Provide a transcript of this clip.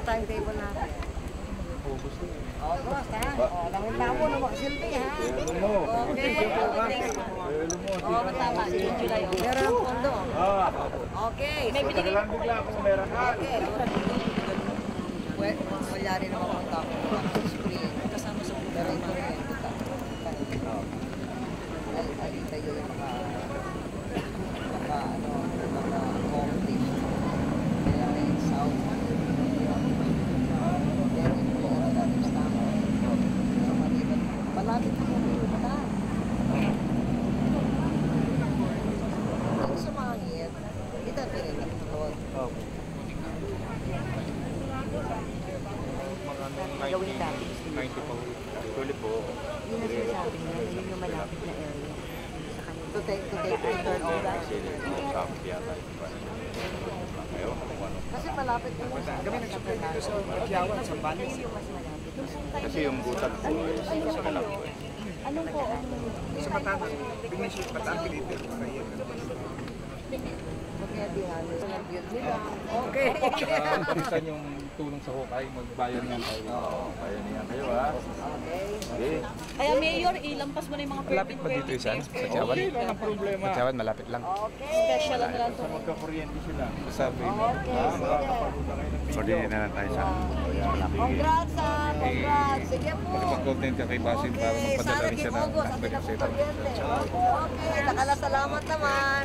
timetable natin. Ubus na. Boss, ha? Langunta mo na makasilbi, ha? Okay. Matama. July. Meron ang pondo. Okay. May binigay. Bigla kung meron ka. Okay. Well, malyari naman ang tao. Spring. Kasama sa buhay. Pero ito rin. Ay, tayo yung mga competition. Kaya may south. Malapit na kami yung mata. Ang sumangit, ito tingin na ito. Gawin dati. 90 pa. Actually po. Yun ang sinasabi niya, yun yung malapit na area. Sa kanya. To take return over. Kasi malapit na mo sa Kami nag-supply dito sa Magyawan, sa Balis. Yun yung mas malapit. Kasi yung butat po sa kanap po. Anong po? Sa Batangas, Binisit, Batangas dito. kaya di halos ang build nila. Okay. Minsan yung tulong sa hukay, magbayan niyan kayo. Oo, bayan niyan kayo ha. Okay. Kaya Mayor, ilampas mo na yung mga Malapit ba dito isa? Sa Tiawan? Okay, walang problema. Sa Tiawan, malapit lang. Okay. special na lang Sa magkakuryente sila. Sabi mo. Okay, sige. Coordinate na lang tayo sa Congrats ha! Congrats! Sige po! Makipag-coordinate ka kay Basin para Okay, magpadala sana rin siya ng Kimogos at experience. pinagpaparyente. Okay, nakala salamat naman.